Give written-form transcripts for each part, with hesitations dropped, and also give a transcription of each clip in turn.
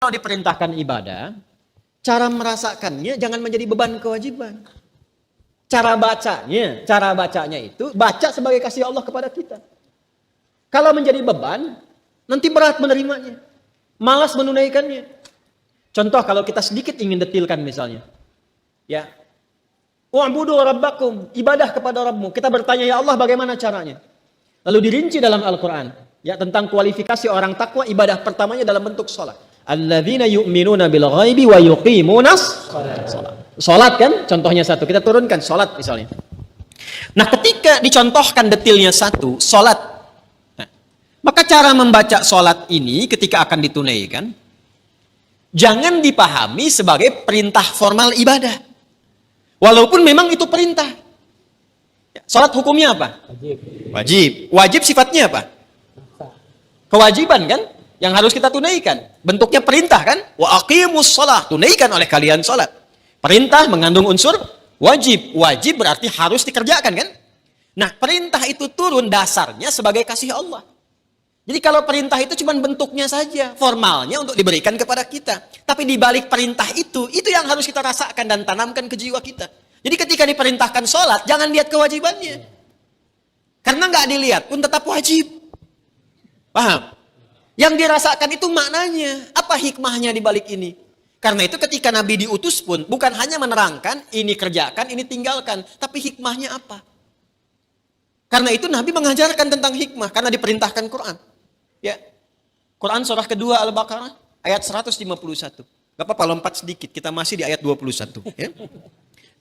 Kalau diperintahkan ibadah, cara merasakannya jangan menjadi beban kewajiban. Cara bacanya itu baca sebagai kasih Allah kepada kita. Kalau menjadi beban, nanti berat menerimanya, malas menunaikannya. Contoh kalau kita sedikit ingin detilkan misalnya, ya, wa'budu rabbakum, ibadah kepada Rabbmu. Kita bertanya, ya Allah bagaimana caranya? Lalu dirinci dalam Al-Quran, ya, tentang kualifikasi orang takwa. Ibadah pertamanya dalam bentuk sholat. Alladzina yu'minuna bil ghaibi wa yuqimunas sholat. Sholat kan, contohnya satu. Kita turunkan sholat misalnya. Nah, ketika dicontohkan detilnya satu, sholat. Nah, maka cara membaca sholat ini ketika akan ditunaikan, jangan dipahami sebagai perintah formal ibadah. Walaupun memang itu perintah. Sholat hukumnya apa? Wajib. Wajib sifatnya apa? Kewajiban kan? Yang harus kita tunaikan. Bentuknya perintah kan? Wa aqimus shalah. Tunaikan oleh kalian sholat. Perintah mengandung unsur wajib. Wajib berarti harus dikerjakan kan? Nah, perintah itu turun dasarnya sebagai kasih Allah. Jadi kalau perintah itu cuma bentuknya saja, formalnya untuk diberikan kepada kita. Tapi di balik perintah itu yang harus kita rasakan dan tanamkan ke jiwa kita. Jadi ketika diperintahkan sholat, jangan lihat kewajibannya. Karena nggak dilihat pun tetap wajib. Paham? Yang dirasakan itu maknanya. Apa hikmahnya di balik ini? Karena itu ketika Nabi diutus pun, bukan hanya menerangkan, ini kerjakan, ini tinggalkan. Tapi hikmahnya apa? Karena itu Nabi mengajarkan tentang hikmah. Karena diperintahkan Quran. Ya, Quran surah kedua Al-Baqarah ayat 151. Gak apa-apa lompat sedikit, kita masih di ayat 21. Ya.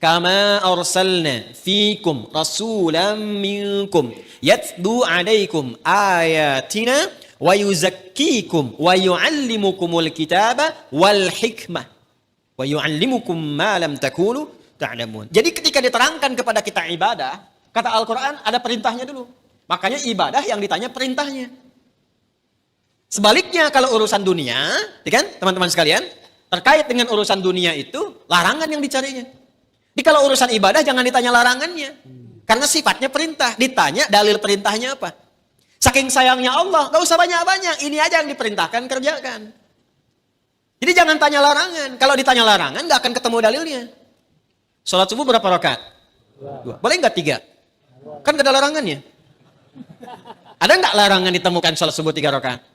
Kama arsalna fikum rasulam minkum yatlu alaikum ayatina wa yuzakkikum wa yuallimukumul kitaba wal hikmah wa yuallimukum ma lam takunu ta'lamun. Jadi ketika diterangkan kepada kita ibadah, kata Al-Quran ada perintahnya dulu. Makanya ibadah yang ditanya perintahnya. Sebaliknya kalau urusan dunia, ya kan, teman-teman sekalian, terkait dengan urusan dunia itu larangan yang dicarinya. Jadi kalau urusan ibadah jangan ditanya larangannya, karena sifatnya perintah. Ditanya dalil perintahnya apa. Saking sayangnya Allah, gak usah banyak-banyak, ini aja yang diperintahkan kerjakan. Jadi jangan tanya larangan. Kalau ditanya larangan gak akan ketemu dalilnya. Sholat subuh berapa rakaat? 2. Boleh nggak 3? Kan gak ada larangannya. Ada nggak larangan ditemukan sholat subuh 3 rakaat?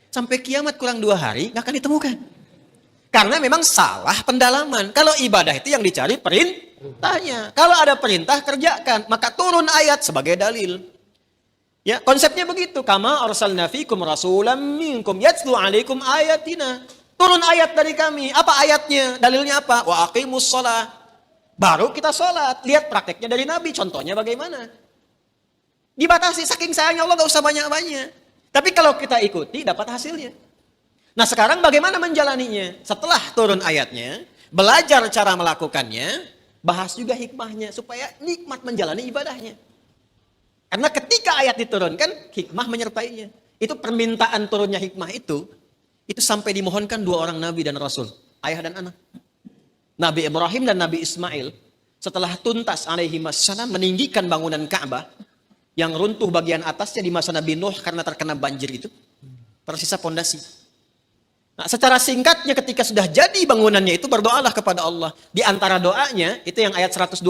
Sampai kiamat kurang 2 hari nggak akan ditemukan. Karena memang salah pendalaman. Kalau ibadah itu yang dicari perintahnya. Kalau ada perintah kerjakan, maka turun ayat sebagai dalil. Ya, konsepnya begitu. Kama arsalna fikum rasulam minkum yatlu alaikum ayatina. Turun ayat dari kami. Apa ayatnya? Dalilnya apa? Wa aqimus shalah. Baru kita sholat. Lihat prakteknya dari Nabi. Contohnya bagaimana? Dibatasi. Saking sayangnya Allah gak usah banyak-banyak. Tapi kalau kita ikuti dapat hasilnya. Nah sekarang bagaimana menjalaninya? Setelah turun ayatnya, belajar cara melakukannya, bahas juga hikmahnya supaya nikmat menjalani ibadahnya. Karena ketika ayat diturunkan, hikmah menyertainya. Itu permintaan turunnya hikmah itu sampai dimohonkan 2 orang Nabi dan Rasul, ayah dan anak. Nabi Ibrahim dan Nabi Ismail setelah tuntas alaihi wassalam meninggikan bangunan Ka'bah yang runtuh bagian atasnya di masa Nabi Nuh karena terkena banjir itu, tersisa pondasi. Nah, secara singkatnya ketika sudah jadi bangunannya itu berdoalah kepada Allah. Di antara doanya itu yang ayat 129.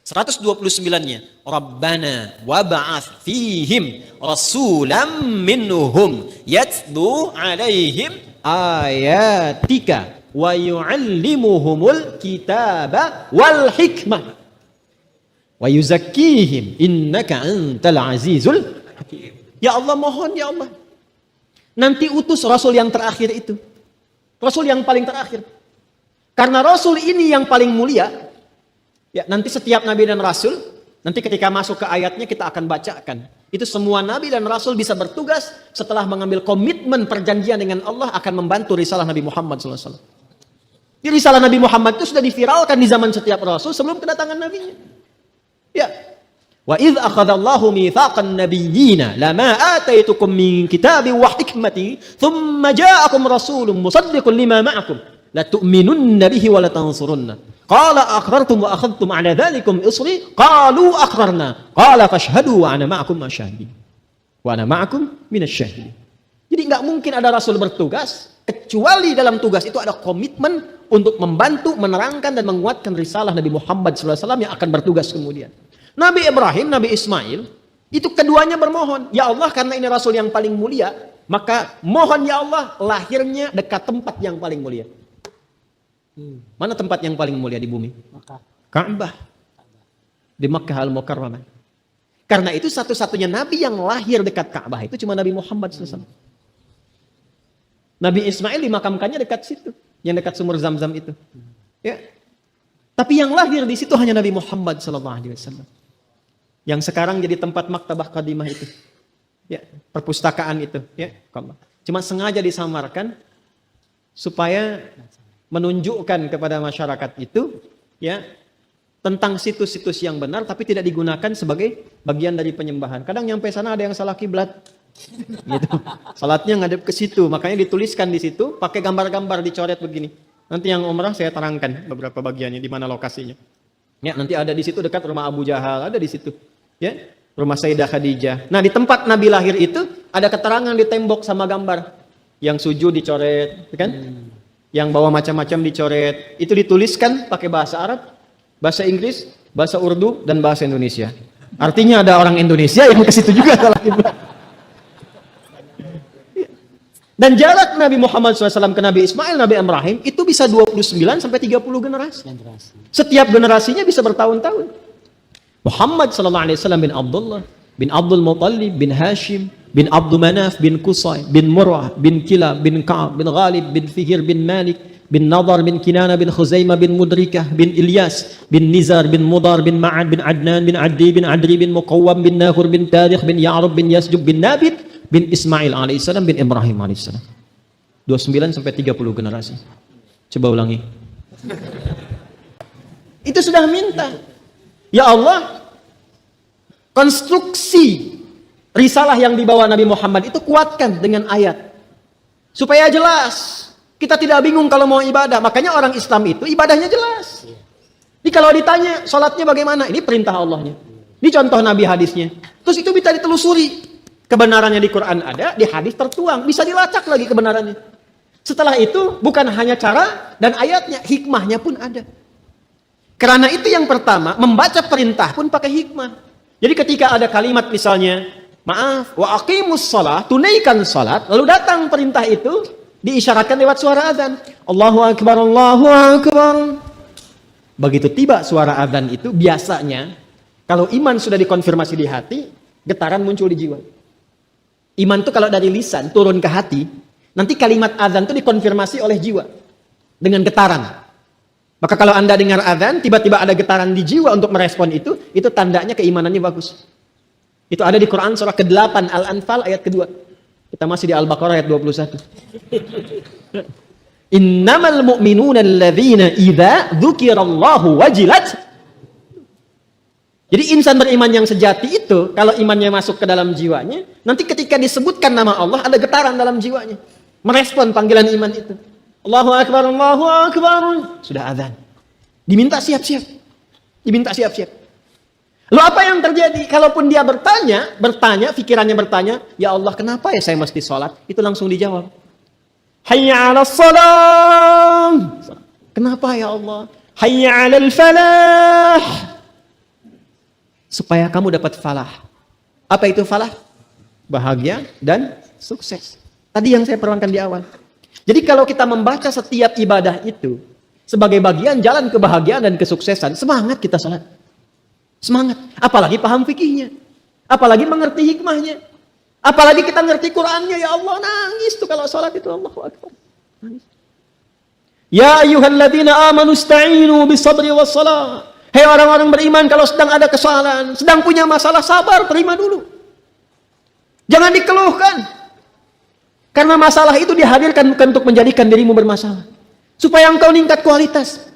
129-nya, Rabbana wab'ats fihim rasulam minhum yatlu alaihim ayatika wa yu'allimuhumul kitaba wal hikmah wa yuzakkihim innaka antal azizul hakim. Ya Allah, mohon ya Allah, nanti utus Rasul yang terakhir itu. Rasul yang paling terakhir. Karena Rasul ini yang paling mulia. Ya, nanti setiap Nabi dan Rasul, nanti ketika masuk ke ayatnya kita akan bacakan. Itu semua Nabi dan Rasul bisa bertugas setelah mengambil komitmen perjanjian dengan Allah akan membantu risalah Nabi Muhammad SAW. Di risalah Nabi Muhammad itu sudah diviralkan di zaman setiap Rasul sebelum kedatangan Nabinya. Ya. Wa idh akhadallahu mitsaqan nabiyyina lama ataitukum min kitabin wa hikmatin thumma ja'akum rasulun musaddiqun lima ma'akum la tu'minunna bihi wa la tansurunna Qala aqrartum wa akhadtum ala dzalikum isri? Qalu aqrarna. Qala fashhadu wa ana ma'akum masyahidin. Wa ana ma'akum minasyahidin. Jadi enggak mungkin ada rasul bertugas kecuali dalam tugas itu ada komitmen untuk membantu, menerangkan dan menguatkan risalah Nabi Muhammad SAW yang akan bertugas kemudian. Nabi Ibrahim, Nabi Ismail, itu keduanya bermohon, ya Allah karena ini rasul yang paling mulia, maka mohon ya Allah lahirnya dekat tempat yang paling mulia. Mana tempat yang paling mulia di bumi? Ka'bah. Di Makkah Al-Mukarramah. Karena itu satu-satunya nabi yang lahir dekat Ka'bah itu cuma Nabi Muhammad SAW. Nabi Ismail dimakamkannya dekat situ, yang dekat sumur Zam-Zam itu. Ya. Tapi yang lahir di situ hanya Nabi Muhammad SAW. Yang sekarang jadi tempat maktabah qadimah itu. Ya, perpustakaan itu, ya. Cuma sengaja disamarkan supaya menunjukkan kepada masyarakat itu, ya, tentang situs-situs yang benar, tapi tidak digunakan sebagai bagian dari penyembahan. Kadang nyampe sana ada yang salah kiblat, gitu. Salatnya ngadep ke situ, makanya dituliskan di situ, pakai gambar-gambar dicoret begini. Nanti yang umrah saya terangkan beberapa bagiannya di mana lokasinya. Ya, nanti ada di situ dekat rumah Abu Jahal, ada di situ, ya, rumah Sayyidah Khadijah. Nah, di tempat Nabi lahir itu ada keterangan di tembok sama gambar, yang sujud dicoret, kan? Yang bawa macam-macam dicoret, itu dituliskan pakai bahasa Arab, bahasa Inggris, bahasa Urdu, dan bahasa Indonesia. Artinya ada orang Indonesia yang ke situ juga salah kiblat. Dan jarak Nabi Muhammad SAW ke Nabi Ismail, Nabi Ibrahim itu bisa 29 sampai 30 generasi. Setiap generasinya bisa bertahun-tahun. Muhammad SAW bin Abdullah, bin Abdul Muttalib, bin Hashim, bin Abdul Manaf, bin Qusay, bin Murrah, bin Kilab, bin Ka'ab, bin Ghalib, bin Fihir, bin Malik, bin Nadar, bin Kinana, bin Khuzaimah, bin Mudrikah, bin Ilyas, bin Nizar, bin Mudar, bin Ma'ad, bin Adnan, bin Addi, bin Adri, bin Muqawwam, bin Nahur, bin Tarikh, bin Ya'rub, bin Yasjub, bin Nabit, bin Ismail alaihissalam, bin Ibrahim alaihissalam. 29 sampai 30 generasi. Coba ulangi. Itu sudah minta. Ya Allah, konstruksi risalah yang dibawa Nabi Muhammad itu kuatkan dengan ayat. Supaya jelas. Kita tidak bingung kalau mau ibadah. Makanya orang Islam itu ibadahnya jelas. Jadi kalau ditanya sholatnya bagaimana? Ini perintah Allahnya. Ini contoh Nabi hadisnya. Terus itu bisa ditelusuri. Kebenarannya di Quran ada, di hadis tertuang. Bisa dilacak lagi kebenarannya. Setelah itu bukan hanya cara dan ayatnya, hikmahnya pun ada. Karena itu yang pertama, membaca perintah pun pakai hikmah. Jadi ketika ada kalimat misalnya, maaf, wa aqimus shalah, tunaikan salat, lalu datang perintah itu diisyaratkan lewat suara azan. Allahu akbar, Allahu akbar. Begitu tiba suara azan itu biasanya kalau iman sudah dikonfirmasi di hati, getaran muncul di jiwa. Iman itu kalau dari lisan turun ke hati, nanti kalimat azan itu dikonfirmasi oleh jiwa dengan getaran. Maka kalau Anda dengar azan, tiba-tiba ada getaran di jiwa untuk merespon itu tandanya keimanannya bagus. Itu ada di Quran surah ke-8 Al-Anfal ayat kedua. Kita masih di Al-Baqarah ayat 21. Innamal mu'minuna alladzina idza dzukirallahu wajilat. Jadi insan beriman yang sejati itu kalau imannya masuk ke dalam jiwanya, nanti ketika disebutkan nama Allah ada getaran dalam jiwanya. Merespon panggilan iman itu. Allahu akbar, Allahu akbar. Sudah azan. Diminta siap-siap. Diminta siap-siap. Lalu apa yang terjadi? Kalaupun dia bertanya, pikirannya bertanya, ya Allah kenapa ya saya mesti sholat? Itu langsung dijawab. Hayya 'alas shalah. Kenapa ya Allah? Hayya 'alal falah. Supaya kamu dapat falah. Apa itu falah? Bahagia dan sukses. Tadi yang saya terangkan di awal. Jadi kalau kita membaca setiap ibadah itu sebagai bagian jalan kebahagiaan dan kesuksesan, semangat kita sholat. Semangat. Apalagi paham fikihnya. Apalagi mengerti hikmahnya. Apalagi kita ngerti Qur'annya. Ya Allah, nangis tuh kalau sholat itu. Allahu Akbar. Nangis. Ya ayyuhalladzina amanu ista'inu bisabri wassalah. Hei orang-orang beriman, kalau sedang ada kesalahan, sedang punya masalah, sabar, terima dulu. Jangan dikeluhkan. Karena masalah itu dihadirkan bukan untuk menjadikan dirimu bermasalah. Supaya engkau meningkat kualitas.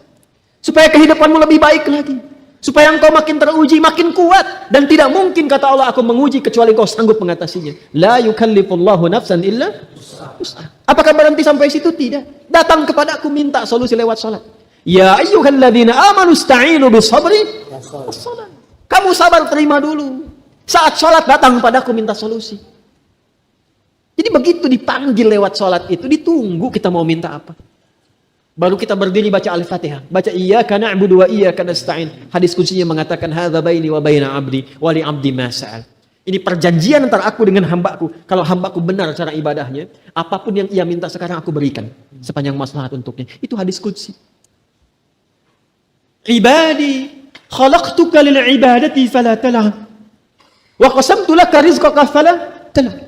Supaya kehidupanmu lebih baik lagi. Supaya engkau makin teruji, makin kuat. Dan tidak mungkin kata Allah, aku menguji kecuali engkau sanggup mengatasinya. La yukallifullahu nafsan illa. Apakah berhenti sampai situ? Tidak. Datang kepada aku minta solusi lewat sholat. Ya ayyuhalladzina amanu ista'inu bisabri wassalah. Kamu sabar, terima dulu. Saat sholat datang padaku minta solusi. Jadi begitu dipanggil lewat sholat itu, ditunggu kita mau minta apa. Baru kita berdiri baca Al-Fatihah. Baca iyyaka na'budu wa iyyaka nasta'in. Hadis kuncinya mengatakan hadza baini wa baina 'abdi wa li 'abdi ma sa'al. Ini perjanjian antara aku dengan hambaku. Kalau hambaku benar cara ibadahnya, apapun yang ia minta sekarang aku berikan sepanjang maslahat untuknya. Itu hadis qudsi. Ibadi khalaqtuka lil ibadati fala tal'ab. Wa qasamtu laka rizqaka fala tal'ab.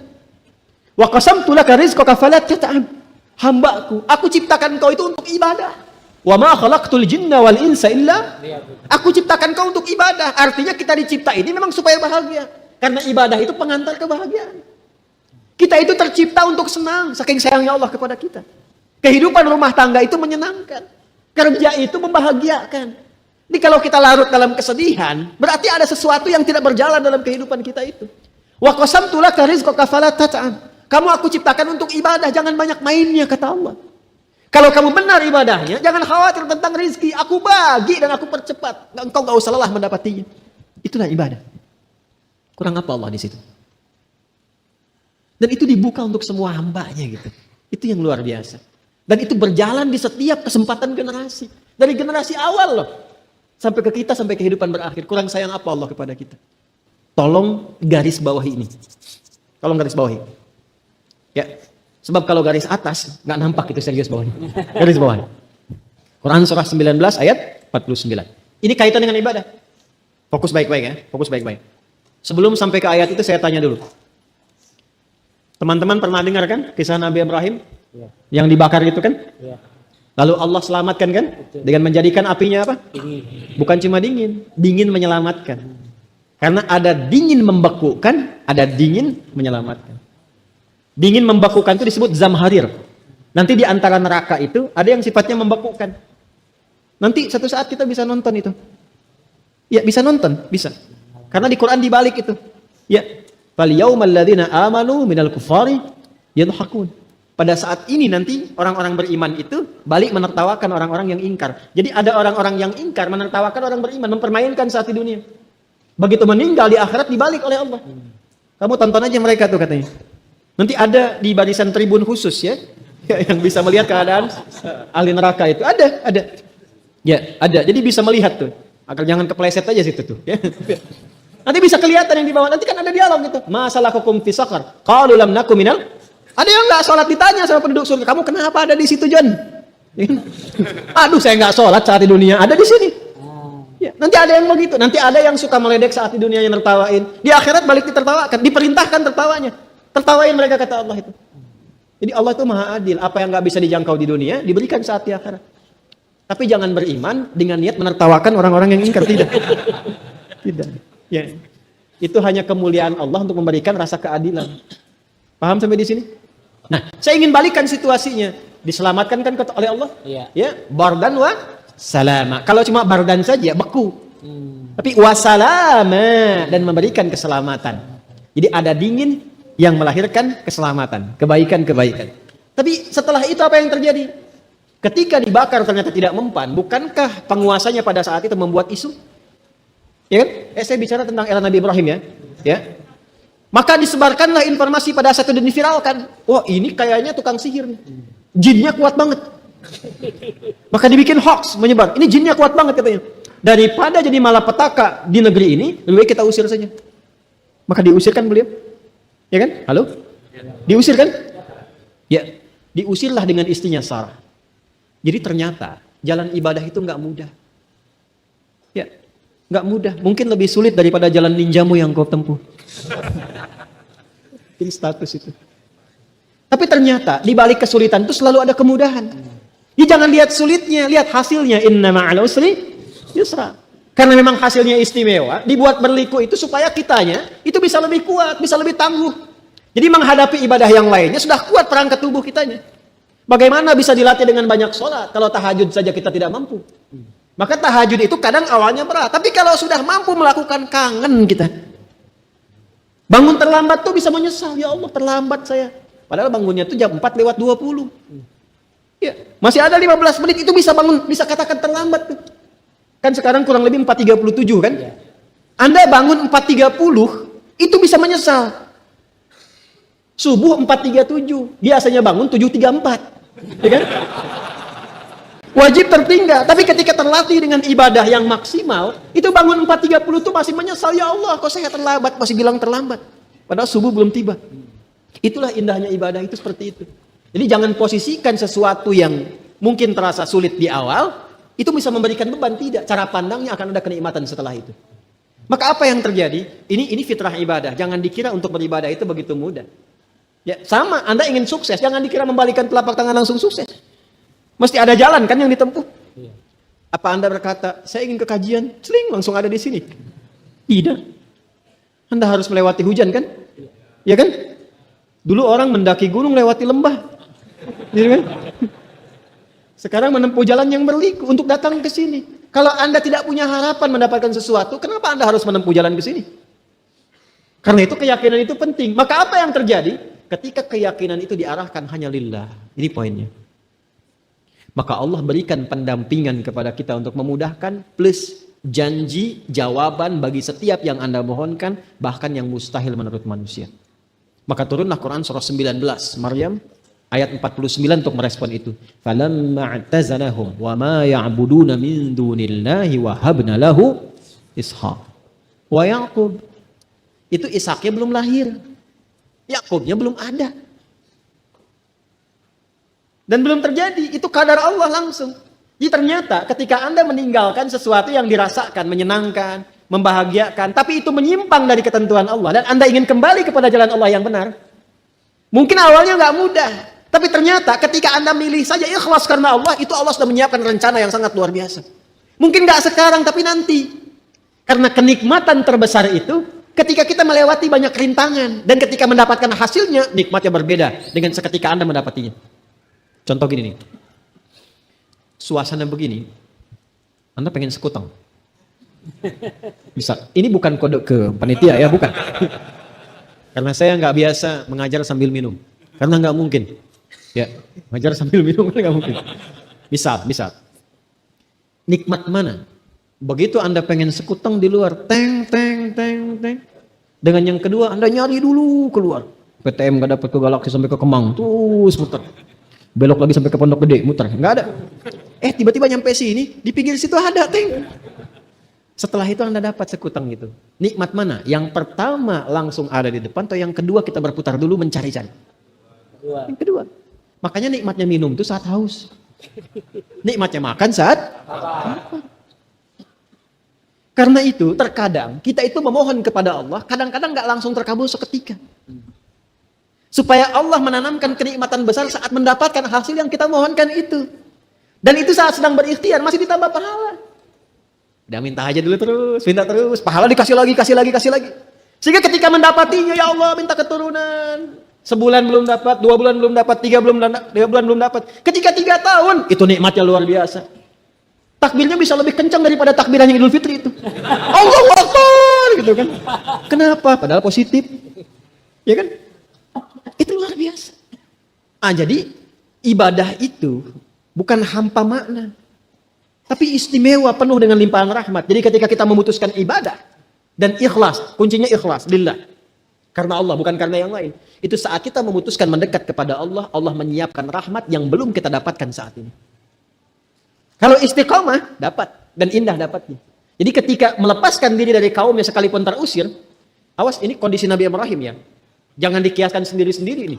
Wa qasamtu laka rizqaka fala tat'ab. Hambaku, aku ciptakan kau itu untuk ibadah. Wa ma khalaqtul jinna wal insa illa. Aku ciptakan kau untuk ibadah. Artinya kita dicipta ini memang supaya bahagia. Karena ibadah itu pengantar kebahagiaan. Kita itu tercipta untuk senang, saking sayangnya Allah kepada kita. Kehidupan rumah tangga itu menyenangkan. Kerja itu membahagiakan. Jadi kalau kita larut dalam kesedihan, berarti ada sesuatu yang tidak berjalan dalam kehidupan kita itu. Wa qasamtu laka rizqaka fala tat'am. Kamu aku ciptakan untuk ibadah, jangan banyak mainnya, kata Allah. Kalau kamu benar ibadahnya, jangan khawatir tentang rizki. Aku bagi dan aku percepat. Engkau gak usah lelah mendapatinya. Itulah ibadah. Kurang apa Allah di situ? Dan itu dibuka untuk semua hambanya gitu. Itu yang luar biasa. Dan itu berjalan di setiap kesempatan generasi. Dari generasi awal loh. Sampai ke kita, sampai kehidupan berakhir. Kurang sayang apa Allah kepada kita? Tolong garis bawahi ini. Tolong garis bawahi. Ya, sebab kalau garis atas, nggak nampak itu serius bawahnya. Garis bawahi. Quran surah 19 ayat 49. Ini kaitan dengan ibadah. Fokus baik-baik ya. Fokus baik-baik. Sebelum sampai ke ayat itu saya tanya dulu. Teman-teman pernah dengar kan kisah Nabi Ibrahim? Ya. Yang dibakar itu kan? Ya. Lalu Allah selamatkan kan? Betul. Dengan menjadikan apinya apa? Dingin. Bukan cuma dingin, dingin menyelamatkan. Karena ada dingin membekukan, ada dingin menyelamatkan. Dingin membekukan itu disebut zamharir. Nanti di antara neraka itu ada yang sifatnya membekukan. Nanti satu saat kita bisa nonton itu. Ya, bisa nonton, bisa. Karena di Quran dibalik itu. Ya, fal yaumal ladzina amanu minal kufari yadhakun. Pada saat ini nanti orang-orang beriman itu balik menertawakan orang-orang yang ingkar. Jadi ada orang-orang yang ingkar menertawakan orang beriman, mempermainkan saat di dunia. Begitu meninggal di akhirat dibalik oleh Allah. Kamu tonton aja mereka tuh katanya. Nanti ada di barisan tribun khusus ya, yang bisa melihat keadaan ahli neraka itu. Ada. Ya, ada. Jadi bisa melihat tuh. Agar jangan kepleset aja situ tuh. Ya. Nanti bisa kelihatan yang di bawah. Nanti kan ada dialog gitu. Masalakukum fi saqar? Qalu lam nakum minal. Ada yang nggak sholat, ditanya sama penduduk surga, kamu kenapa ada di situ John? Aduh, saya nggak sholat saat di dunia, ada di sini. Ya, nanti ada yang begitu, nanti ada yang suka meledek saat di dunia yang tertawain, di akhirat balik ditertawakan, diperintahkan tertawanya, tertawain mereka kata Allah itu. Jadi Allah itu maha adil, apa yang nggak bisa dijangkau di dunia diberikan saat di akhirat. Tapi jangan beriman dengan niat menertawakan orang-orang yang ingkar, tidak. Tidak. Ya, itu hanya kemuliaan Allah untuk memberikan rasa keadilan. Paham sampai di sini? Nah, saya ingin balikan situasinya. Diselamatkan kan oleh Allah? Iya. Ya, bardan wa salama. Kalau cuma bardan saja beku. Tapi wasalama dan memberikan keselamatan. Jadi ada dingin yang melahirkan keselamatan, kebaikan-kebaikan. Tapi setelah itu apa yang terjadi? Ketika dibakar ternyata tidak mempan, bukankah penguasanya pada saat itu membuat isu? Ya kan? Saya bicara tentang era Nabi Ibrahim ya. Ya. Maka disebarkanlah informasi pada saat itu dan diviralkan. Wah, ini kayaknya tukang sihir nih. Jinnya kuat banget. Maka dibikin hoax menyebar. Ini jinnya kuat banget katanya. Daripada jadi malapetaka di negeri ini, lebih baik kita usir saja. Maka diusirkan beliau. Ya kan? Halo? Diusir kan? Ya. Diusirlah dengan istrinya Sarah. Jadi ternyata jalan ibadah itu nggak mudah. Ya. Nggak mudah. Mungkin lebih sulit daripada jalan ninjamu yang kau tempuh. Ini status itu. Tapi ternyata di balik kesulitan itu selalu ada kemudahan. Ya jangan lihat sulitnya, lihat hasilnya. Inna ma'al usri yusra. Karena memang hasilnya istimewa, dibuat berliku itu supaya kitanya itu bisa lebih kuat, bisa lebih tangguh. Jadi menghadapi ibadah yang lainnya sudah kuat perangkat tubuh kitanya. Bagaimana bisa dilatih dengan banyak sholat kalau tahajud saja kita tidak mampu? Maka tahajud itu kadang awalnya berat, tapi kalau sudah mampu melakukan kangen kita. Bangun terlambat tuh bisa menyesal, ya Allah terlambat saya. Padahal bangunnya tuh jam 4 lewat 20. Ya, masih ada 15 menit itu bisa bangun, bisa katakan terlambat tuh. Kan sekarang kurang lebih 4.37 kan? Ya. Anda bangun 4.30 itu bisa menyesal. Subuh 4.37, biasanya bangun 7.34. Ya kan? Wajib tertinggal, tapi ketika terlatih dengan ibadah yang maksimal, itu bangun 4.30 itu masih menyesal, ya Allah, kok saya terlambat, masih bilang terlambat. Padahal subuh belum tiba. Itulah indahnya ibadah itu seperti itu. Jadi jangan posisikan sesuatu yang mungkin terasa sulit di awal, itu bisa memberikan beban, tidak. Cara pandangnya akan ada kenikmatan setelah itu. Maka apa yang terjadi? Ini fitrah ibadah. Jangan dikira untuk beribadah itu begitu mudah. Ya, sama, Anda ingin sukses, jangan dikira membalikan telapak tangan langsung sukses. Mesti ada jalan kan yang ditempuh. Apa Anda berkata, saya ingin ke kajian, seling langsung ada di sini? Tidak. Anda harus melewati hujan kan? Ya kan? Dulu orang mendaki gunung lewati lembah. Gitu kan? Sekarang menempuh jalan yang berliku untuk datang ke sini. Kalau Anda tidak punya harapan mendapatkan sesuatu, kenapa Anda harus menempuh jalan ke sini? Karena itu keyakinan itu penting. Maka apa yang terjadi? Ketika keyakinan itu diarahkan hanya lillah. Ini poinnya. Maka Allah berikan pendampingan kepada kita untuk memudahkan, plus janji jawaban bagi setiap yang Anda mohonkan, bahkan yang mustahil menurut manusia. Maka turunlah Quran surah 19 Maryam ayat 49 untuk merespon itu. Falamma i'tazalahum wa ma ya'buduna min dunillahi wa habna lahu Ishaq wa Yaqub. Itu Ishaknya belum lahir, Yakubnya belum ada. Dan belum terjadi, itu kadar Allah langsung. Jadi ternyata ketika Anda meninggalkan sesuatu yang dirasakan, menyenangkan, membahagiakan, tapi itu menyimpang dari ketentuan Allah, dan Anda ingin kembali kepada jalan Allah yang benar, mungkin awalnya nggak mudah, tapi ternyata ketika Anda milih saja ikhlas karena Allah, itu Allah sudah menyiapkan rencana yang sangat luar biasa. Mungkin nggak sekarang, tapi nanti. Karena kenikmatan terbesar itu, ketika kita melewati banyak rintangan, dan ketika mendapatkan hasilnya, nikmatnya berbeda dengan seketika Anda mendapatinya. Contoh gini nih, suasana begini, Anda pengen sekutang, bisa. Ini bukan kode ke panitia ya, bukan. Karena saya nggak biasa mengajar sambil minum, karena nggak mungkin. Ya, mengajar sambil minum nggak mungkin. Misal, nikmat mana? Begitu Anda pengen sekutang di luar, teng. Dengan yang kedua, Anda nyari dulu keluar. PTM nggak dapat ke Galaksi sampai ke Kemang, terus muter. Belok lagi sampai ke Pondok Gede, muter, nggak ada. Tiba-tiba nyampe sini, di pinggir situ ada, teng. Setelah itu Anda dapat sekutang gitu. Nikmat mana? Yang pertama langsung ada di depan, atau yang kedua kita berputar dulu mencari-cari? Yang kedua. Makanya nikmatnya minum itu saat haus. Nikmatnya makan saat lapar. Karena itu terkadang kita itu memohon kepada Allah, kadang-kadang nggak langsung terkabul seketika. Supaya Allah menanamkan kenikmatan besar saat mendapatkan hasil yang kita mohonkan itu. Dan itu saat sedang berikhtiar, masih ditambah pahala. Udah minta aja dulu terus, minta terus. Pahala dikasih lagi. Sehingga ketika mendapatinya, ya Allah minta keturunan. Sebulan belum dapat, 2 bulan belum dapat, 3 bulan belum dapat. Ketika 3 tahun, itu nikmatnya luar biasa. Takbirnya bisa lebih kencang daripada takbiran yang Idul Fitri itu. Allahu Akbar gitu kan. Kenapa? Padahal positif. Ya kan? Itu luar biasa. Jadi ibadah itu bukan hampa makna, tapi istimewa, penuh dengan limpahan rahmat. Jadi ketika kita memutuskan ibadah dan ikhlas, kuncinya ikhlas lillah, karena Allah, bukan karena yang lain. Itu saat kita memutuskan mendekat kepada Allah, Allah menyiapkan rahmat yang belum kita dapatkan saat ini. Kalau istiqamah, dapat, dan indah dapatnya. Jadi ketika melepaskan diri dari kaumnya sekalipun terusir, awas, ini kondisi Nabi Ibrahim ya. Jangan dikiaskan sendiri-sendiri ini.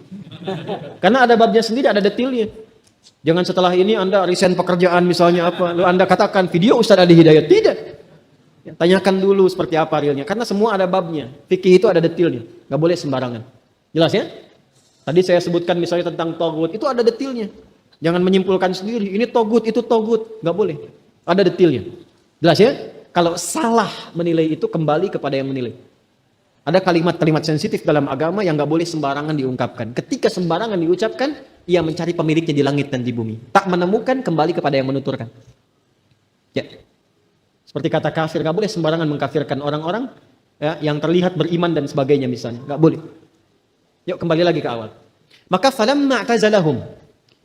Karena ada babnya sendiri, ada detailnya. Jangan setelah ini Anda resign pekerjaan misalnya apa, lalu Anda katakan video Ustaz Adi Hidayat. Tidak. Ya, tanyakan dulu seperti apa realnya. Karena semua ada babnya. Fikih itu ada detailnya. Gak boleh sembarangan. Jelas ya? Tadi saya sebutkan misalnya tentang togut, itu ada detailnya. Jangan menyimpulkan sendiri, ini togut, itu togut. Gak boleh. Ada detailnya. Jelas ya? Kalau salah menilai itu, kembali kepada yang menilai. Ada kalimat-kalimat sensitif dalam agama yang gak boleh sembarangan diungkapkan. Ketika sembarangan diucapkan, ia mencari pemiliknya di langit dan di bumi. Tak menemukan, kembali kepada yang menuturkan. Ya. Seperti kata kafir, gak boleh sembarangan mengkafirkan orang-orang ya, yang terlihat beriman dan sebagainya misalnya. Gak boleh. Yuk kembali lagi ke awal. Maka falamma i'tazalahum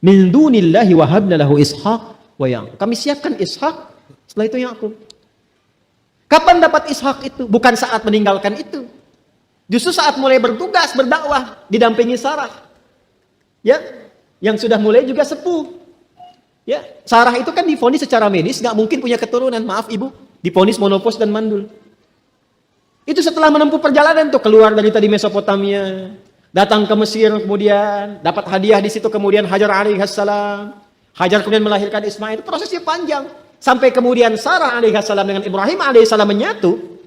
Min dunillahi wahabna lahu Ishaq wa Yaqub. Kami siapkan Ishaq, setelah itu Yaqub. Kapan dapat Ishak itu? Bukan saat meninggalkan itu. Justru saat mulai bertugas, berdakwah, didampingi Sarah. Ya, yang sudah mulai juga sepuh. Ya, Sarah itu kan divonis secara medis, nggak mungkin punya keturunan. Maaf ibu, divonis monopos dan mandul. Itu setelah menempuh perjalanan tuh keluar dari tadi Mesopotamia, datang ke Mesir, kemudian dapat hadiah di situ, kemudian Hajar alaihissalam. Hajar kemudian melahirkan Ismail. Prosesnya panjang. Sampai kemudian Sarah alaihissalam dengan Ibrahim alaihissalam menyatu.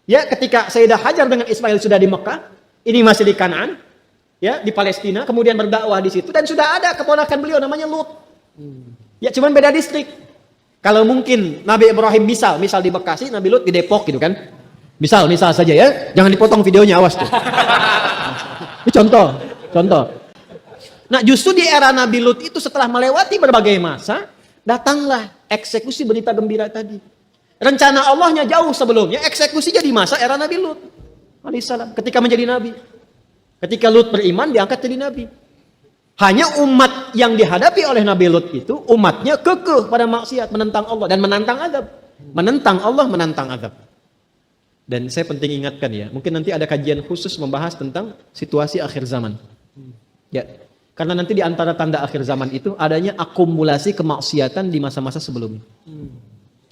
Ya, ketika Sayyidah Hajar dengan Ismail sudah di Mekah, ini masih di Kanaan, ya, di Palestina, kemudian berdakwah di situ dan sudah ada keponakan beliau namanya Lut. Ya, cuman beda distrik. Kalau mungkin Nabi Ibrahim misal di Bekasi, Nabi Lut di Depok gitu kan. Misal saja ya, jangan dipotong videonya, awas tuh. Ini contoh. Nah, justru di era Nabi Lut itu setelah melewati berbagai masa, datanglah eksekusi berita gembira tadi. Rencana Allahnya jauh sebelumnya, eksekusinya di masa era Nabi Lut alaihissalam, ketika menjadi nabi. Ketika Lut beriman, diangkat jadi nabi. Hanya umat yang dihadapi oleh Nabi Lut itu, umatnya kekeh pada maksiat, menentang Allah dan menantang azab. Menentang Allah, menantang azab. Dan saya penting ingatkan ya, mungkin nanti ada kajian khusus membahas tentang situasi akhir zaman. Ya, karena nanti di antara tanda akhir zaman itu adanya akumulasi kemaksiatan di masa-masa sebelumnya.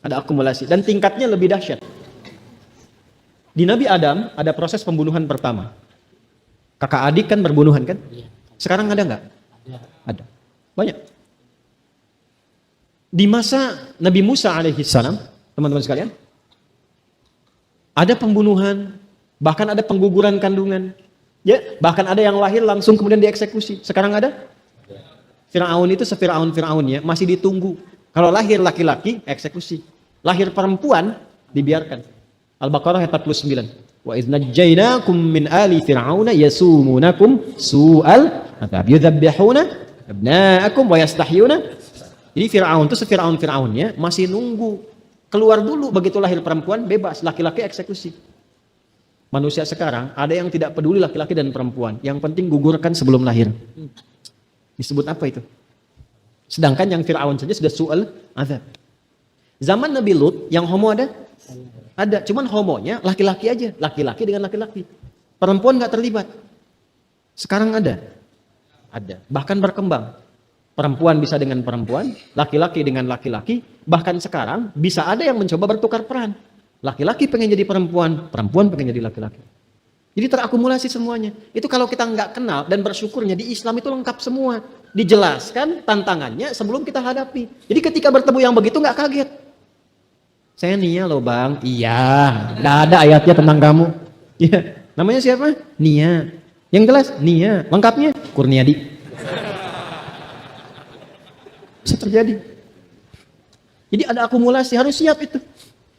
Ada akumulasi dan tingkatnya lebih dahsyat. Di Nabi Adam ada proses pembunuhan pertama. Kakak adik kan berbunuhan kan? Sekarang ada nggak? Ada. Banyak. Di masa Nabi Musa alaihissalam, teman-teman sekalian, ada pembunuhan, bahkan ada pengguguran kandungan. Ya, bahkan ada yang lahir langsung kemudian dieksekusi. Sekarang ada? Fir'aun itu Fir'aun ya, masih ditunggu. Kalau lahir laki-laki, eksekusi. Lahir perempuan, dibiarkan. Al-Baqarah ayat 49. Wa idz najjaynakum min ali fir'auna yasumunakum su'al adzab yudzabbihuna abna'akum wa yastahyuna. Jadi Fir'aun itu Fir'aun ya, masih nunggu. Keluar dulu, begitu lahir perempuan bebas, laki-laki eksekusi. Manusia sekarang ada yang tidak peduli laki-laki dan perempuan, yang penting gugurkan sebelum lahir. Disebut apa itu? Sedangkan yang Fir'aun saja sudah su'al azab. Zaman Nabi Lut yang homo ada? Ada, cuman homonya laki-laki aja, laki-laki dengan laki-laki. Perempuan nggak terlibat. Sekarang ada, bahkan berkembang. Perempuan bisa dengan perempuan, laki-laki dengan laki-laki, bahkan sekarang bisa ada yang mencoba bertukar peran. Laki-laki pengen jadi perempuan, perempuan pengen jadi laki-laki. Jadi terakumulasi semuanya. Itu kalau kita nggak kenal dan bersyukurnya di Islam itu lengkap semua. Dijelaskan tantangannya sebelum kita hadapi. Jadi ketika bertemu yang begitu nggak kaget. Saya Nia loh bang. Iya, nggak ada ayatnya tentang kamu. Iya, namanya siapa? Nia. Yang jelas Nia. Lengkapnya Kurniadi. Bisa terjadi. Jadi ada akumulasi, harus siap itu.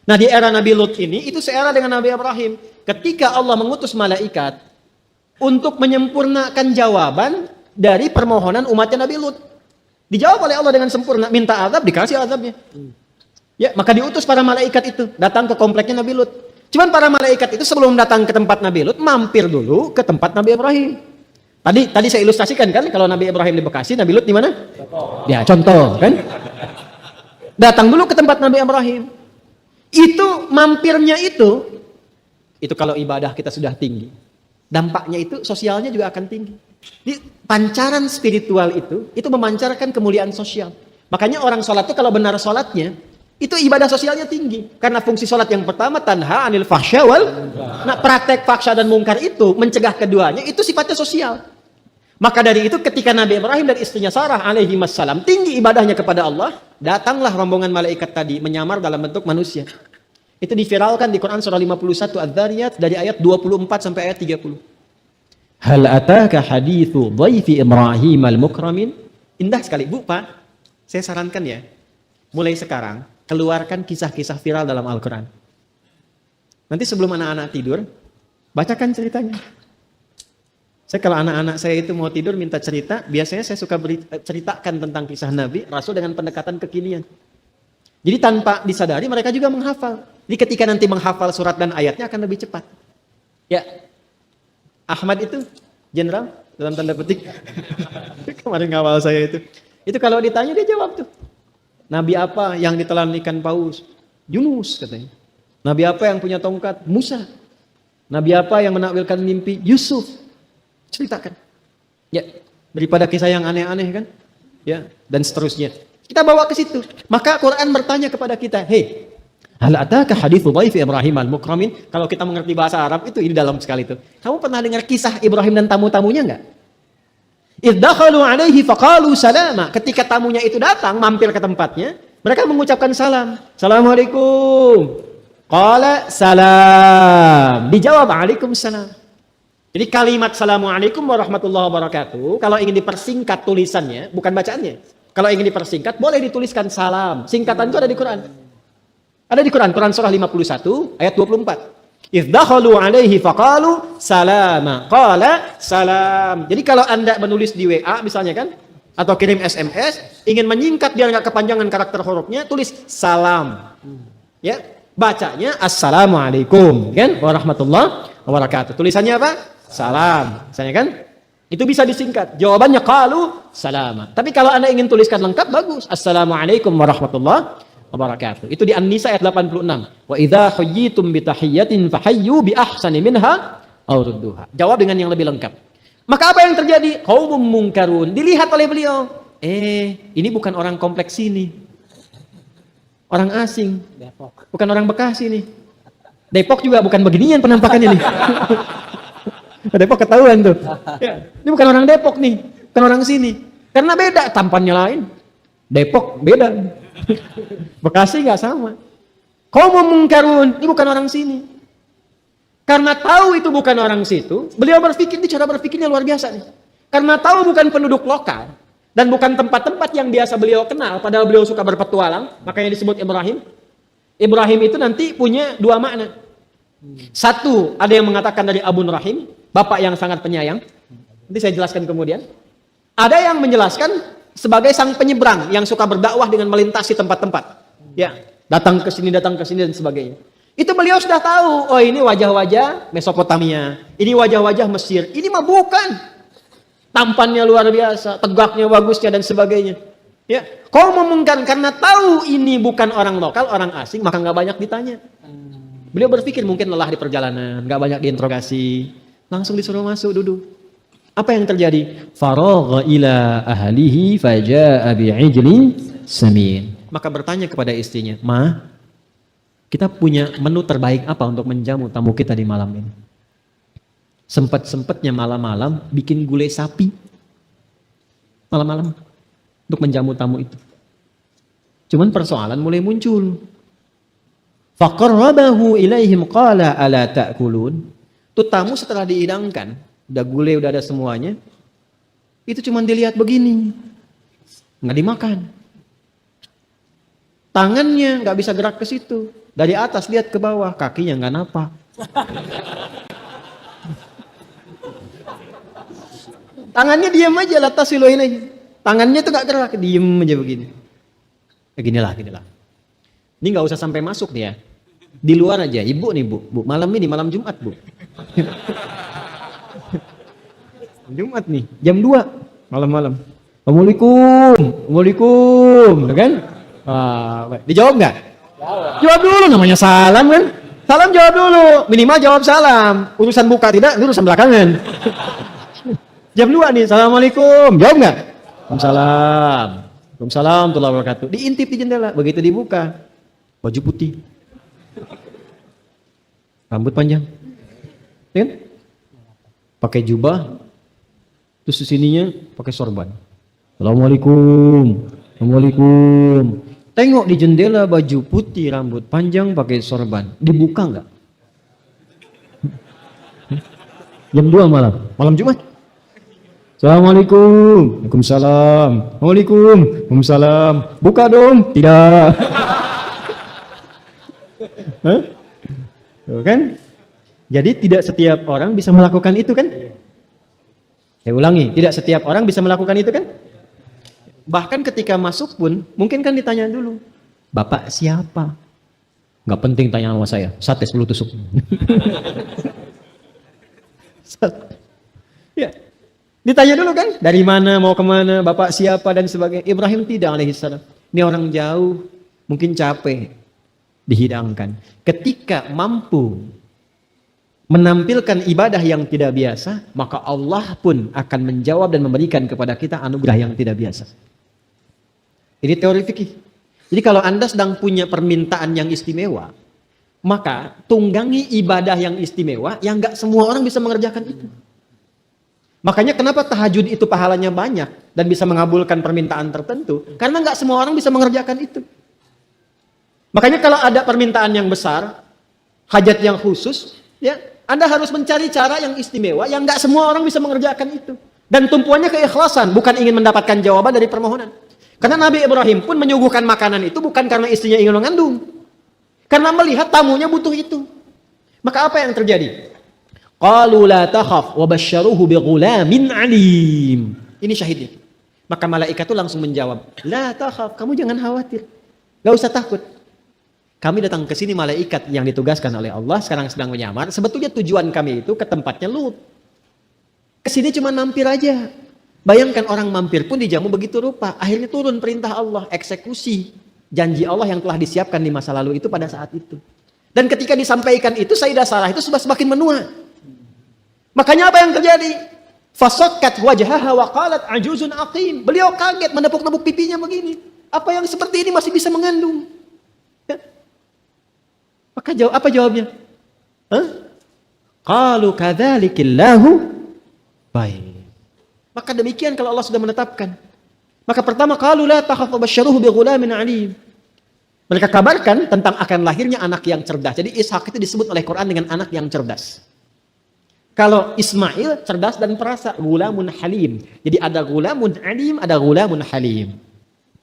Nah di era Nabi Lut ini, itu seera dengan Nabi Ibrahim. Ketika Allah mengutus malaikat untuk menyempurnakan jawaban dari permohonan umatnya Nabi Lut. Dijawab oleh Allah dengan sempurna, minta azab, dikasih azabnya. Ya, maka diutus para malaikat itu, datang ke kompleknya Nabi Lut. Cuman para malaikat itu sebelum datang ke tempat Nabi Lut, mampir dulu ke tempat Nabi Ibrahim. Tadi saya ilustrasikan kan, kalau Nabi Ibrahim di Bekasi, Nabi Lut di mana? Ya, contoh kan. Datang dulu ke tempat Nabi Ibrahim. Itu mampirnya itu kalau ibadah kita sudah tinggi, dampaknya itu sosialnya juga akan tinggi. Di pancaran spiritual itu memancarkan kemuliaan sosial. Makanya orang sholat itu kalau benar sholatnya, itu ibadah sosialnya tinggi. Karena fungsi sholat yang pertama tanha anil fahsya wal. Nah, praktek fahsya dan mungkar itu mencegah keduanya, itu sifatnya sosial. Maka dari itu ketika Nabi Ibrahim dan istrinya Sarah alaihi wassalam tinggi ibadahnya kepada Allah, datanglah rombongan malaikat tadi menyamar dalam bentuk manusia. Itu diviralkan di Quran surah 51 Adz-Dzariyat dari ayat 24 sampai ayat 30. Hal ataka hadithu dhaifi Ibrahim al-mukramin. Indah sekali, Bu, Pak. Saya sarankan ya, mulai sekarang keluarkan kisah-kisah viral dalam Al-Quran. Nanti sebelum anak-anak tidur, bacakan ceritanya. Saya kalau anak-anak saya itu mau tidur minta cerita, biasanya saya suka ceritakan tentang kisah Nabi, Rasul dengan pendekatan kekinian. Jadi tanpa disadari mereka juga menghafal. Jadi ketika nanti menghafal surat dan ayatnya akan lebih cepat. Ya, Ahmad itu jenderal dalam tanda petik. Kemarin ngawal saya itu. Itu kalau ditanya dia jawab tuh. Nabi apa yang ditelan ikan paus? Yunus katanya. Nabi apa yang punya tongkat? Musa. Nabi apa yang menakwilkan mimpi? Yusuf. Ceritakan. Ya, daripada kisah yang aneh-aneh kan? Ya, dan seterusnya. Kita bawa ke situ. Maka Quran bertanya kepada kita, "Hei, hal ataka haditsu dhaif Ibrahim al-mukramin?" Kalau kita mengerti bahasa Arab itu ini dalam sekali itu. Kamu pernah dengar kisah Ibrahim dan tamu-tamunya enggak? Idh dakhalu alaihi faqalu salama. Ketika tamunya itu datang mampir ke tempatnya, mereka mengucapkan salam. Assalamualaikum. Qala salam. Dijawab waalaikumsalam. Jadi kalimat assalamualaikum warahmatullahi wabarakatuh kalau ingin dipersingkat tulisannya, bukan bacaannya. Kalau ingin dipersingkat boleh dituliskan salam. Singkatan itu ada di Quran. Ada di Quran, Quran surah 51 ayat 24. Idh dakhalu alaihi faqalu salama. Qala salam. Jadi kalau Anda menulis di WA misalnya kan, atau kirim SMS, ingin menyingkat biar nggak kepanjangan karakter hurufnya, tulis salam. Ya, bacanya assalamualaikum, kan? Warahmatullahi wabarakatuh. Tulisannya apa? Salam. Misalnya kan? Itu bisa disingkat. Jawabannya qalu salama. Tapi kalau Anda ingin tuliskan lengkap bagus. Assalamualaikum warahmatullahi wabarakatuh. Itu di An-Nisa ayat 86. Wa idza huyyitum bi tahiyyatin fahayyu bi ahsani minha aw rudduha. Jawab dengan yang lebih lengkap. Maka apa yang terjadi? Qaumum munkarun. Dilihat oleh beliau. Ini bukan orang kompleks sini. Orang asing. Bukan orang Bekasi nih. Depok juga bukan beginian penampakannya nih. Depok ketahuan tuh. Ya, ini bukan orang Depok nih. Bukan orang sini. Karena beda, tampannya lain. Depok beda. Bekasi nggak sama. Qaumum munkarun, ini bukan orang sini. Karena tahu itu bukan orang situ, beliau berpikir, ini cara berpikirnya luar biasa nih. Karena tahu bukan penduduk lokal dan bukan tempat-tempat yang biasa beliau kenal, padahal beliau suka berpetualang, makanya disebut Ibrahim. Ibrahim itu nanti punya dua makna. Satu, ada yang mengatakan dari Abun Rahim, bapak yang sangat penyayang. Nanti saya jelaskan kemudian. Ada yang menjelaskan sebagai sang penyeberang yang suka berdakwah dengan melintasi tempat-tempat. Ya, datang ke sini dan sebagainya. Itu beliau sudah tahu, oh ini wajah-wajah Mesopotamia, ini wajah-wajah Mesir. Ini mah bukan. Tampannya luar biasa, tegaknya, bagusnya dan sebagainya. Ya, kau memungkinkan karena tahu ini bukan orang lokal, orang asing, maka nggak banyak ditanya. Beliau berpikir mungkin lelah di perjalanan, nggak banyak diinterogasi, langsung disuruh masuk duduk. Apa yang terjadi? Faragha ila ahlihi faja'a bi'ijlin samin. Maka bertanya kepada istrinya, "Ma, kita punya menu terbaik apa untuk menjamu tamu kita di malam ini?" Sempat-sempatnya malam-malam bikin gulai sapi. Malam-malam untuk menjamu tamu itu. Cuman persoalan mulai muncul. Faqarrabahu ilaihim qala ala ta'kulun. Tuh tamu setelah dihidangkan, udah gulai, udah ada semuanya. Itu cuma dilihat begini. Nggak dimakan. Tangannya nggak bisa gerak ke situ. Dari atas lihat ke bawah, kakinya nggak napak. Tangannya diam aja, latas siloin aja. Tangannya tuh nggak gerak, diem aja begini. Ya ginilah. Ini nggak usah sampai masuk nih ya. Di luar aja, ibu nih bu, malam ini malam Jumat bu. Jumat nih, jam 2 malam-malam. Assalamualaikum, kan? Dijawab nggak? Jawab dulu, namanya salam kan? Salam jawab dulu, minimal jawab salam. Urusan buka tidak, itu urusan belakangan. Jam 2 nih, assalamualaikum, jawab nggak? Waalaikumsalam. Waalaikumsalam warahmatullahi wabarakatuh. Diintip di jendela, begitu dibuka, baju putih, rambut panjang, kan? Pakai jubah. Terus di sininya pakai sorban. Assalamualaikum. Tengok di jendela baju putih, rambut panjang, pakai sorban. Dibuka nggak? Jam 2 malam Jumat. Assalamualaikum. Waalaikumsalam. Waalaikumsalam. Buka dong. Tidak. Tuh kan? Jadi tidak setiap orang bisa melakukan itu kan? Saya ulangi, tidak setiap orang bisa melakukan itu kan? Bahkan ketika masuk pun, mungkin kan ditanya dulu, Bapak siapa? Nggak penting tanya sama saya, sate 10 tusuk. Ya, Ditanya dulu kan, dari mana, mau kemana, bapak siapa, dan sebagainya. Ibrahim tidak alaihissalam. Ini orang jauh, mungkin capek, dihidangkan. Ketika mampu menampilkan ibadah yang tidak biasa, maka Allah pun akan menjawab dan memberikan kepada kita anugerah yang tidak biasa. Ini teori fikih. Jadi kalau Anda sedang punya permintaan yang istimewa, maka tunggangi ibadah yang istimewa yang gak semua orang bisa mengerjakan itu. Makanya kenapa tahajud itu pahalanya banyak dan bisa mengabulkan permintaan tertentu? Karena nggak semua orang bisa mengerjakan itu. Makanya kalau ada permintaan yang besar, hajat yang khusus, ya Anda harus mencari cara yang istimewa yang nggak semua orang bisa mengerjakan itu. Dan tumpuannya keikhlasan, bukan ingin mendapatkan jawaban dari permohonan. Karena Nabi Ibrahim pun menyuguhkan makanan itu bukan karena istrinya ingin mengandung, karena melihat tamunya butuh itu. Maka apa yang terjadi? Qalu la takhaf wa basyaruhu bighulamin alim. Ini syahidnya. Maka malaikat itu langsung menjawab, la takhaf, kamu jangan khawatir. Gak usah takut. Kami datang ke sini malaikat yang ditugaskan oleh Allah sekarang sedang menyamar. Sebetulnya tujuan kami itu ke tempatnya Lut. Ke sini cuma mampir aja. Bayangkan orang mampir pun dijamu begitu rupa. Akhirnya turun perintah Allah, eksekusi janji Allah yang telah disiapkan di masa lalu itu pada saat itu. Dan ketika disampaikan itu Sayyidah Sarah itu sudah semakin menua. Makanya apa yang terjadi? Fasakkat wajhaha wa qalat ajuzun aqim. Beliau kaget menepuk-nepuk pipinya begini. Apa yang seperti ini masih bisa mengandung? Ya. Maka apa jawabnya? Qalu kadzalikillahu. Baik. Maka demikian kalau Allah sudah menetapkan. Maka pertama qalu la takhaf wa basyaruhu bighulamin alim. Mereka kabarkan tentang akan lahirnya anak yang cerdas. Jadi Ishak itu disebut oleh Quran dengan anak yang cerdas. Kalau Ismail cerdas dan perasa, gulamun halim. Jadi ada gulamun alim, ada gulamun halim.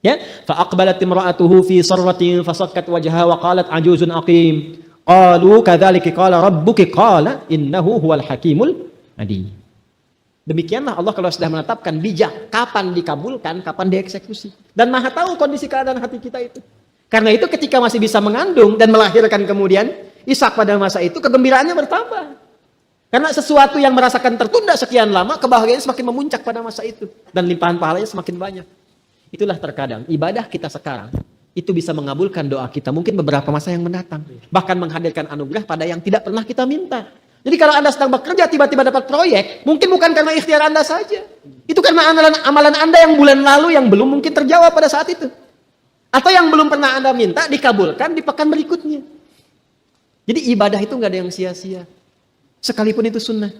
Ya, fa aqbalat imra'atuhu fi sarratin fasakkat wajhaha wa qalat ajuzun aqim. Qalu kadzalika qala rabbuki qala innahu huwal hakimul alim. Demikianlah Allah kalau sudah menetapkan bijak kapan dikabulkan, kapan dieksekusi. Dan Maha tahu kondisi keadaan hati kita itu. Karena itu ketika masih bisa mengandung dan melahirkan kemudian Ishak pada masa itu kegembiraannya bertambah. Karena sesuatu yang merasakan tertunda sekian lama, kebahagiaannya semakin memuncak pada masa itu. Dan limpahan pahalanya semakin banyak. Itulah terkadang ibadah kita sekarang, itu bisa mengabulkan doa kita mungkin beberapa masa yang mendatang. Bahkan menghadirkan anugerah pada yang tidak pernah kita minta. Jadi kalau Anda sedang bekerja, tiba-tiba dapat proyek, mungkin bukan karena ikhtiar Anda saja. Itu karena amalan Anda yang bulan lalu yang belum mungkin terjawab pada saat itu. Atau yang belum pernah Anda minta, dikabulkan di pekan berikutnya. Jadi ibadah itu nggak ada yang sia-sia. Sekalipun itu sunnah.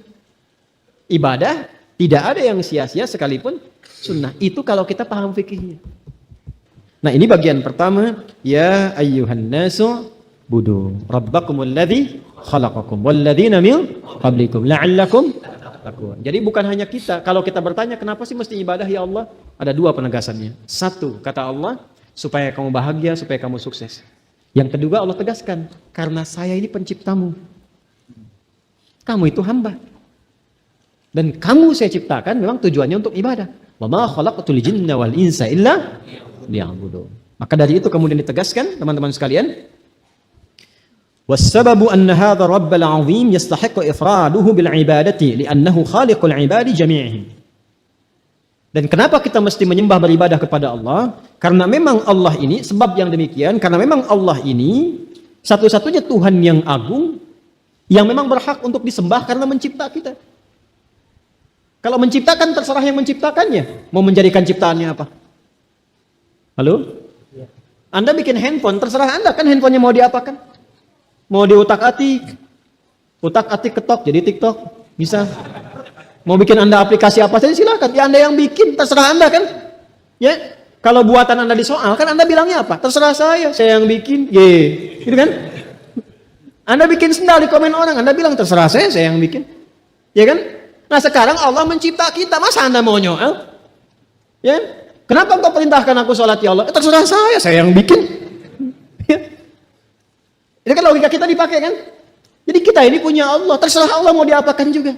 Ibadah tidak ada yang sia-sia sekalipun sunnah. Itu kalau kita paham fikihnya. Nah ini bagian pertama. Ya ayyuhan nasu budu rabbakumul ladzi khalaqakum walladzina min qablikum la'allakum tattaqun. Jadi bukan hanya kita. Kalau kita bertanya kenapa sih mesti ibadah ya Allah? Ada dua penegasannya. Satu, kata Allah, supaya kamu bahagia, supaya kamu sukses. Yang kedua Allah tegaskan, karena saya ini penciptamu. Kamu itu hamba. Dan kamu saya ciptakan memang tujuannya untuk ibadah. Wa ma khalaqtul jinna wal insa illa liya'budun. Maka dari itu kemudian ditegaskan teman-teman sekalian, wassababu anna hadha rabbal azim yastahiqu ifraduhu bil ibadati li'annahu khaliqul ibadi jami'ihim. Dan kenapa kita mesti menyembah beribadah kepada Allah? Karena memang Allah ini, sebab yang demikian, karena memang Allah ini satu-satunya Tuhan yang agung, yang memang berhak untuk disembah karena mencipta kita. Kalau menciptakan terserah yang menciptakannya. Mau menjadikan ciptaannya apa? Halo? Anda bikin handphone, terserah Anda kan handphonenya mau diapakan? Mau diutak-atik, utak-atik ketok jadi TikTok, bisa. Mau bikin Anda aplikasi apa saja silakan. Ya Anda yang bikin, terserah Anda kan? Ya. Kalau buatan Anda disoal, kan Anda bilangnya apa? Terserah saya yang bikin. Gitu kan? Anda bikin sendal di komen orang, Anda bilang terserah saya yang bikin. Ya kan? Nah sekarang Allah mencipta kita, masa Anda mau nyoel? Ya? Kenapa engkau perintahkan aku sholat ya Allah? Terserah saya yang bikin. Ya. Ini kan logika kita dipakai kan? Jadi kita ini punya Allah, terserah Allah mau diapakan juga.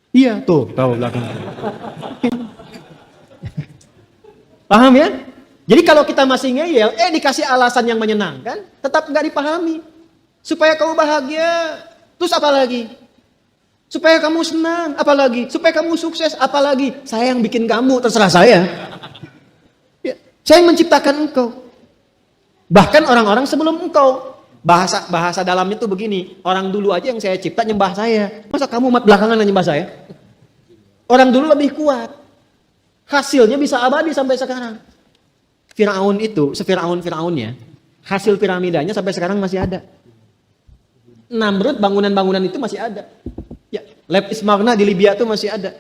Iya, tuh, tahu belakang. Paham ya? Jadi kalau kita masih ngeyel, dikasih alasan yang menyenangkan, tetap nggak dipahami. Supaya kamu bahagia. Terus apa lagi? Supaya kamu senang, apalagi? Supaya kamu sukses, apalagi? Saya yang bikin kamu, terserah saya. Ya, saya yang menciptakan engkau. Bahkan orang-orang sebelum engkau. Bahasa dalamnya itu begini, orang dulu aja yang saya cipta nyembah saya. Masa kamu umat belakangan yang nyembah saya? Orang dulu lebih kuat. Hasilnya bisa abadi sampai sekarang. Firaun itu, Firaunnya, hasil piramidanya sampai sekarang masih ada. Namrud bangunan-bangunan itu masih ada. Ya, Lab Ismarna di Libya itu masih ada.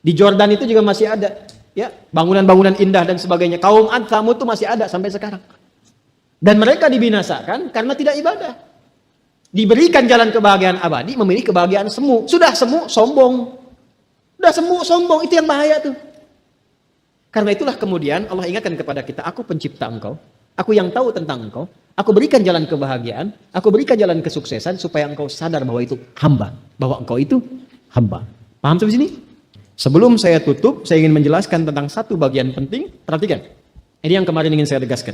Di Jordan itu juga masih ada. Ya, bangunan-bangunan indah dan sebagainya. Kaum Ad, Tsamud itu masih ada sampai sekarang. Dan mereka dibinasakan karena tidak ibadah. Diberikan jalan kebahagiaan abadi, memilih kebahagiaan semu. Sudah semu, sombong. Sudah semu, sombong, itu yang bahaya tuh. Karena itulah kemudian Allah ingatkan kepada kita, aku pencipta engkau, aku yang tahu tentang engkau, aku berikan jalan kebahagiaan, aku berikan jalan kesuksesan supaya engkau sadar bahwa itu hamba, bahwa engkau itu hamba. Paham sampai sini? Sebelum saya tutup, saya ingin menjelaskan tentang satu bagian penting. Perhatikan. Ini yang kemarin ingin saya tegaskan.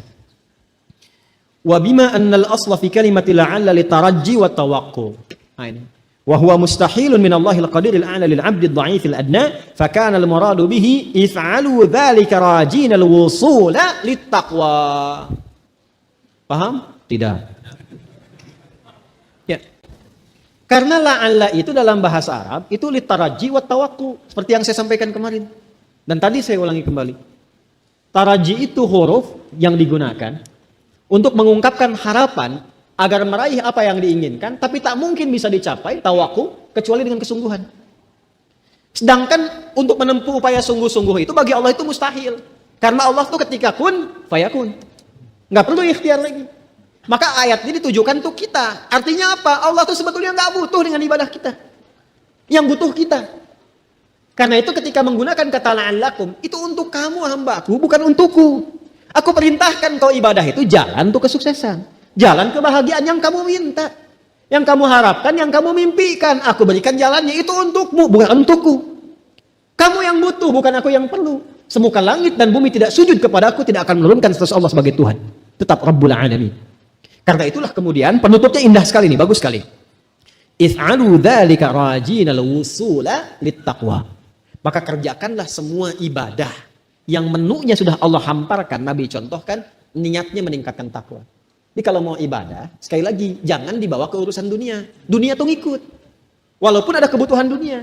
Wa bima annal asla fi kalimati la'alla litarajji wa tawaqqu. Nah ini. Wa huwa mustahilun min Allahil qadiril a'la lil 'abdi ad-dha'ifil adna, fa kana al-muradu bihi if'alu dzalika rajina al-wusula lit-taqwa. Paham? Tidak. Ya. Karena la'alla itu dalam bahasa Arab itu litaraji wa tawaqqu, seperti yang saya sampaikan kemarin. Dan tadi saya ulangi kembali. Taraji itu huruf yang digunakan untuk mengungkapkan harapan agar meraih apa yang diinginkan, tapi tak mungkin bisa dicapai tawakkul kecuali dengan kesungguhan. Sedangkan untuk menempuh upaya sungguh-sungguh itu bagi Allah itu mustahil. Karena Allah itu ketika kun, fayakun. Nggak perlu ikhtiar lagi. Maka ayat ini ditujukan untuk kita. Artinya apa? Allah itu sebetulnya nggak butuh dengan ibadah kita. Yang butuh kita. Karena itu ketika menggunakan kata la'allakum, itu untuk kamu hambaku, bukan untukku. Aku perintahkan kau ibadah itu jalan untuk kesuksesan. Jalan kebahagiaan yang kamu minta. Yang kamu harapkan, yang kamu mimpikan. Aku berikan jalannya, itu untukmu, bukan untukku. Kamu yang butuh, bukan aku yang perlu. Semuka langit dan bumi tidak sujud kepada aku, tidak akan menurunkan status Allah sebagai Tuhan. Tetap Rabbul Alamin. Karena itulah kemudian, penutupnya indah sekali nih, bagus sekali. If'alu dzalika rajinal wusula littaqwa. Maka kerjakanlah semua ibadah yang menunya sudah Allah hamparkan, Nabi contohkan, niatnya meningkatkan takwa. Jadi kalau mau ibadah, sekali lagi, jangan dibawa ke urusan dunia. Dunia tuh ngikut. Walaupun ada kebutuhan dunia.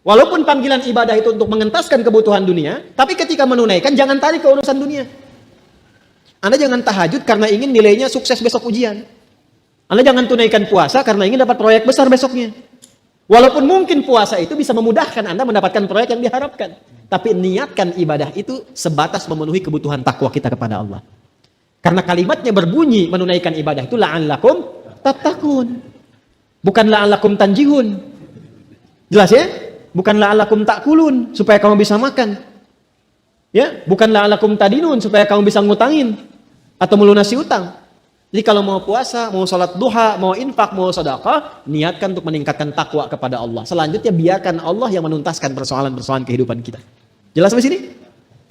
Walaupun panggilan ibadah itu untuk mengentaskan kebutuhan dunia, tapi ketika menunaikan, jangan tarik ke urusan dunia. Anda jangan tahajud karena ingin nilainya sukses besok ujian. Anda jangan tunaikan puasa karena ingin dapat proyek besar besoknya. Walaupun mungkin puasa itu bisa memudahkan Anda mendapatkan proyek yang diharapkan. Tapi niatkan ibadah itu sebatas memenuhi kebutuhan takwa kita kepada Allah. Karena kalimatnya berbunyi menunaikan ibadah itu la'allakum tattaqun. Bukan la'allakum tanjihun. Jelas ya? Bukan la'allakum ta'kulun supaya kamu bisa makan. Ya, bukan la'allakum tadinun supaya kamu bisa ngutangin atau melunasi utang. Jadi kalau mau puasa, mau salat duha, mau infak, mau sedekah, niatkan untuk meningkatkan takwa kepada Allah. Selanjutnya biarkan Allah yang menuntaskan persoalan-persoalan kehidupan kita. Jelas sampai sini?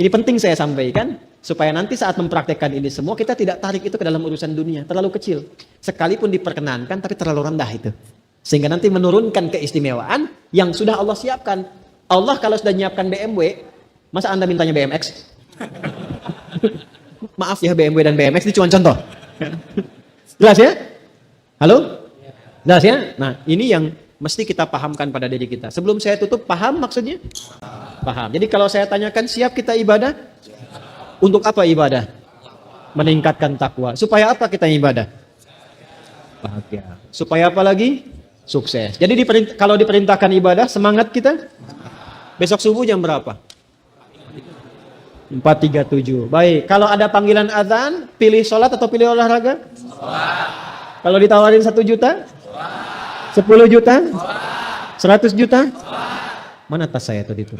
Ini penting saya sampaikan supaya nanti saat mempraktekkan ini semua kita tidak tarik itu ke dalam urusan dunia, terlalu kecil. Sekalipun diperkenankan tapi terlalu rendah itu. Sehingga nanti menurunkan keistimewaan yang sudah Allah siapkan. Allah kalau sudah menyiapkan BMW, masa Anda mintanya BMX? Maaf ya, BMW dan BMX itu cuma contoh. Jelas ya? Halo? Jelas ya? Nah, ini yang mesti kita pahamkan pada diri kita. Sebelum saya tutup, paham maksudnya? Paham. Jadi kalau saya tanyakan, siap kita ibadah? Untuk apa ibadah? Meningkatkan takwa. Supaya apa kita ibadah? Bahagia. Supaya apa lagi? Sukses. Jadi kalau diperintahkan ibadah, semangat kita? Besok subuh jam berapa? 4.37. Baik. Kalau ada panggilan azan, pilih sholat atau pilih olahraga? Sholat. Kalau ditawarin 1 juta? Sholat. 10 juta? Sholat. 100 juta? Sholat. Mana tas saya tadi itu?